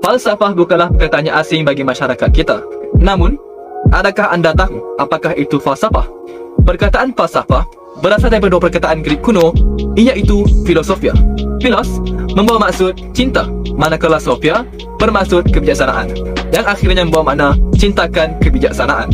Falsafah bukanlah perkataan yang asing bagi masyarakat kita. Namun, adakah anda tahu apakah itu falsafah? Perkataan falsafah berasal daripada dua perkataan Greek kuno, iaitu filosofia. Philos membawa maksud cinta, manakala sophia bermaksud kebijaksanaan, yang akhirnya membawa makna cintakan kebijaksanaan.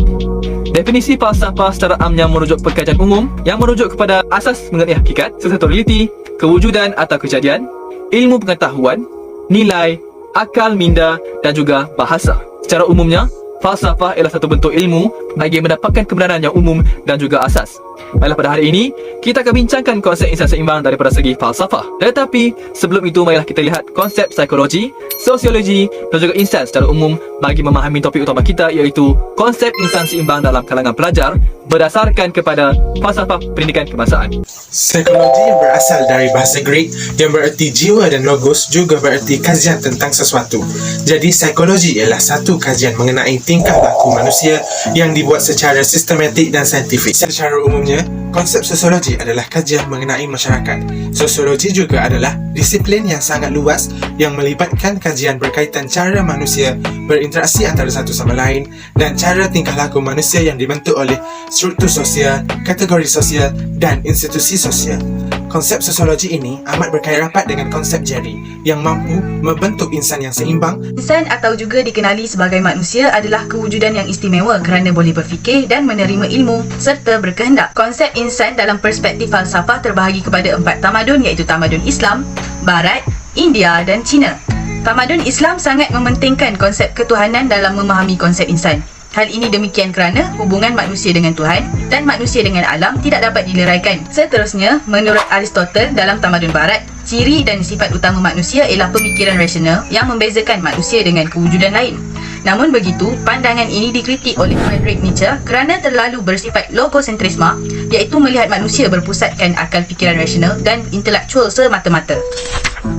Definisi falsafah secara amnya merujuk perkajian umum yang merujuk kepada asas mengenai hakikat, sesuatu realiti, kewujudan atau kejadian, ilmu pengetahuan, nilai, akal minda dan juga bahasa. Secara umumnya, falsafah ialah satu bentuk ilmu bagi mendapatkan kebenaran yang umum dan juga asas. Baiklah, pada hari ini kita akan bincangkan konsep insan seimbang daripada segi falsafah. Tetapi sebelum itu, marilah kita lihat konsep psikologi, sosiologi dan juga insan secara umum bagi memahami topik utama kita, iaitu konsep insan seimbang dalam kalangan pelajar berdasarkan kepada falsafah pendidikan kebangsaan. Psikologi yang berasal dari bahasa Greek yang bererti jiwa dan logos juga bererti kajian tentang sesuatu. Jadi psikologi ialah satu kajian mengenai tingkah laku manusia yang dibuat secara sistematik dan saintifik. Secara umumnya, konsep sosiologi adalah kajian mengenai masyarakat. Sosiologi juga adalah disiplin yang sangat luas yang melibatkan kajian berkaitan cara manusia berinteraksi antara satu sama lain dan cara tingkah laku manusia yang dibentuk oleh struktur sosial, kategori sosial dan institusi sosial. Konsep sosiologi ini amat berkait rapat dengan konsep Jerry yang mampu membentuk insan yang seimbang. Insan atau juga dikenali sebagai manusia adalah kewujudan yang istimewa kerana boleh berfikir dan menerima ilmu serta berkehendak. Konsep insan dalam perspektif falsafah terbahagi kepada 4 tamadun, iaitu tamadun Islam, Barat, India dan Cina. Tamadun Islam sangat mementingkan konsep ketuhanan dalam memahami konsep insan. Hal ini demikian kerana hubungan manusia dengan Tuhan dan manusia dengan alam tidak dapat dileraikan. Seterusnya, menurut Aristotle dalam tamadun Barat, ciri dan sifat utama manusia ialah pemikiran rasional yang membezakan manusia dengan kewujudan lain. Namun begitu, pandangan ini dikritik oleh Friedrich Nietzsche kerana terlalu bersifat logosentrisme, iaitu melihat manusia berpusatkan akal fikiran rasional dan intelektual semata-mata.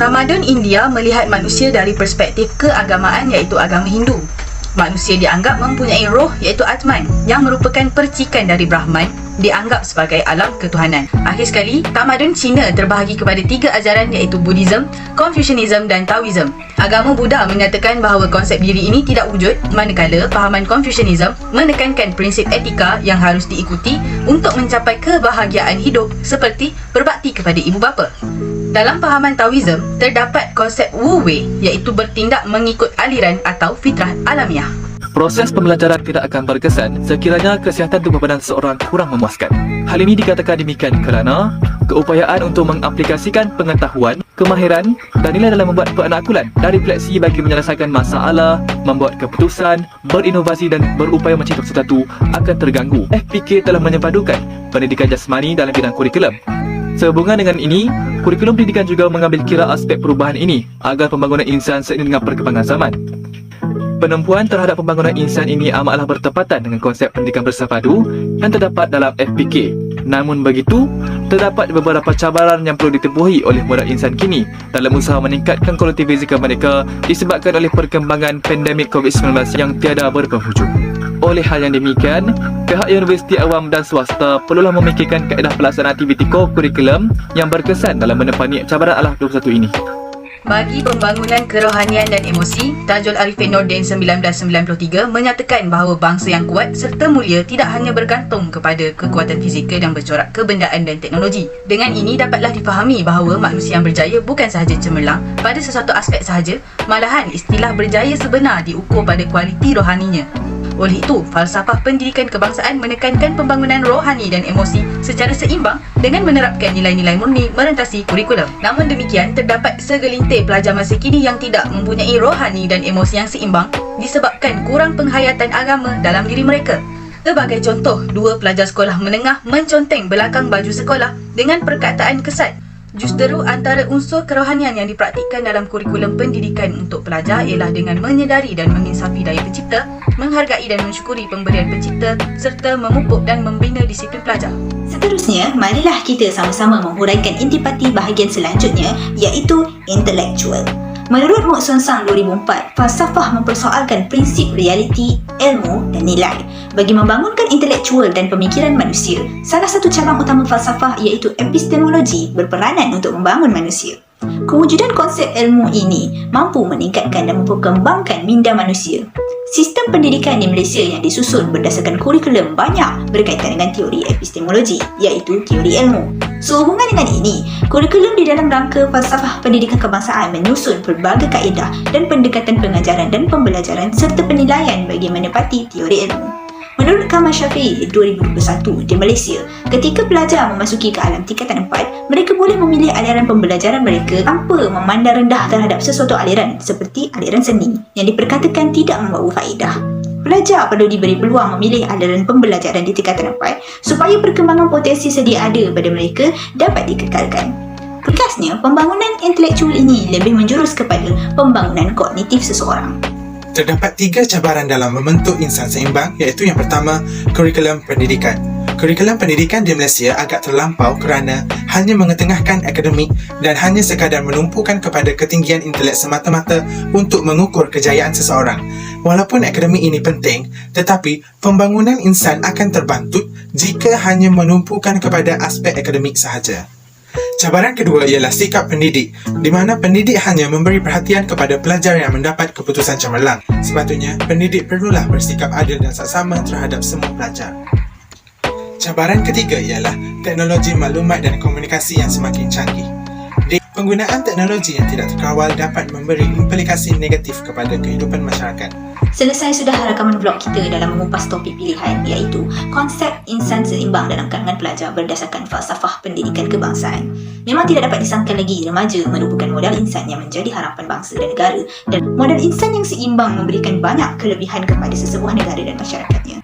Tamadun India melihat manusia dari perspektif keagamaan, iaitu agama Hindu. Manusia dianggap mempunyai roh, iaitu Atman, yang merupakan percikan dari Brahman, dianggap sebagai alam ketuhanan. Akhir sekali, tamadun Cina terbahagi kepada 3 ajaran, iaitu Buddhism, Confucianism dan Taoism. Agama Buddha menyatakan bahawa konsep diri ini tidak wujud, manakala pahaman Confucianism menekankan prinsip etika yang harus diikuti untuk mencapai kebahagiaan hidup, seperti berbakti kepada ibu bapa. Dalam pahaman Taoism, terdapat konsep Wu Wei, iaitu bertindak mengikut aliran atau fitrah alamiah. Proses pembelajaran tidak akan berkesan sekiranya kesihatan tubuh badan seseorang kurang memuaskan. Hal ini dikatakan demikian kerana keupayaan untuk mengaplikasikan pengetahuan, kemahiran dan nilai dalam membuat penakulan dan refleksi bagi menyelesaikan masalah, membuat keputusan, berinovasi dan berupaya mencipta sesuatu akan terganggu. FPK telah menyepadukan pendidikan jasmani dalam bidang kurikulum. Sehubungan dengan ini, kurikulum pendidikan juga mengambil kira aspek perubahan ini agar pembangunan insan seiring dengan perkembangan zaman. Penempuan terhadap pembangunan insan ini amatlah bertepatan dengan konsep pendidikan bersepadu yang terdapat dalam FPK. Namun begitu, terdapat beberapa cabaran yang perlu ditempuhi oleh modal insan kini dalam usaha meningkatkan kualiti fizikal mereka disebabkan oleh perkembangan pandemik COVID-19 yang tiada berpenghujung. Oleh hal yang demikian, pihak universiti awam dan swasta perlulah memikirkan kaedah pelaksanaan aktiviti kurikulum yang berkesan dalam menepani cabaran alah 21 ini. Bagi pembangunan kerohanian dan emosi, Tajul Arifin Nordin 1993 menyatakan bahawa bangsa yang kuat serta mulia tidak hanya bergantung kepada kekuatan fizikal dan bercorak kebendaan dan teknologi. Dengan ini dapatlah difahami bahawa manusia yang berjaya bukan sahaja cemerlang pada sesuatu aspek sahaja, malahan istilah berjaya sebenar diukur pada kualiti rohaninya. Oleh itu, falsafah pendidikan kebangsaan menekankan pembangunan rohani dan emosi secara seimbang dengan menerapkan nilai-nilai murni merentasi kurikulum. Namun demikian, terdapat segelintir pelajar masa kini yang tidak mempunyai rohani dan emosi yang seimbang disebabkan kurang penghayatan agama dalam diri mereka. Sebagai contoh, 2 pelajar sekolah menengah menconteng belakang baju sekolah dengan perkataan kesat. Justeru antara unsur kerohanian yang dipraktikkan dalam kurikulum pendidikan untuk pelajar ialah dengan menyedari dan menginsafi daya pencipta, menghargai dan mensyukuri pemberian pencipta serta memupuk dan membina disiplin pelajar. Seterusnya, marilah kita sama-sama menghuraikan intipati bahagian selanjutnya, iaitu intelektual. Menurut Mok Sun Sang 2004, falsafah mempersoalkan prinsip realiti, ilmu dan nilai. Bagi membangunkan intelektual dan pemikiran manusia, salah satu cabang utama falsafah iaitu epistemologi berperanan untuk membangun manusia. Kewujudan konsep ilmu ini mampu meningkatkan dan memperkembangkan minda manusia. Sistem pendidikan di Malaysia yang disusun berdasarkan kurikulum banyak berkaitan dengan teori epistemologi, iaitu teori ilmu. Sehubungan dengan ini, kurikulum di dalam rangka falsafah pendidikan kebangsaan menyusun pelbagai kaedah dan pendekatan pengajaran dan pembelajaran serta penilaian bagi menepati teori ilmu. Menurut Kamal Syafiee 2021 di Malaysia, ketika pelajar memasuki ke alam tingkatan 4, mereka boleh memilih aliran pembelajaran mereka tanpa memandang rendah terhadap sesuatu aliran seperti aliran seni yang diperkatakan tidak membawa faedah. Pelajar perlu diberi peluang memilih aliran pembelajaran di tingkatan 4 supaya perkembangan potensi sedia ada pada mereka dapat dikekalkan. Ringkasnya, pembangunan intelektual ini lebih menjurus kepada pembangunan kognitif seseorang. Terdapat 3 cabaran dalam membentuk insan seimbang, iaitu yang pertama, kurikulum pendidikan. Kurikulum pendidikan di Malaysia agak terlampau kerana hanya mengetengahkan akademik dan hanya sekadar menumpukan kepada ketinggian intelek semata-mata untuk mengukur kejayaan seseorang. Walaupun akademik ini penting, tetapi pembangunan insan akan terbantut jika hanya menumpukan kepada aspek akademik sahaja. Cabaran kedua ialah sikap pendidik, di mana pendidik hanya memberi perhatian kepada pelajar yang mendapat keputusan cemerlang. Sepatutnya, pendidik perlulah bersikap adil dan saksama terhadap semua pelajar. Cabaran ketiga ialah teknologi maklumat dan komunikasi yang semakin canggih. Penggunaan teknologi yang tidak terkawal dapat memberi implikasi negatif kepada kehidupan masyarakat. Selesai sudah rakaman vlog kita dalam mengupas topik pilihan, iaitu konsep insan seimbang dalam kalangan pelajar berdasarkan falsafah pendidikan kebangsaan. Memang tidak dapat disangka lagi remaja merupakan modal insan yang menjadi harapan bangsa dan negara, dan modal insan yang seimbang memberikan banyak kelebihan kepada sesebuah negara dan masyarakatnya.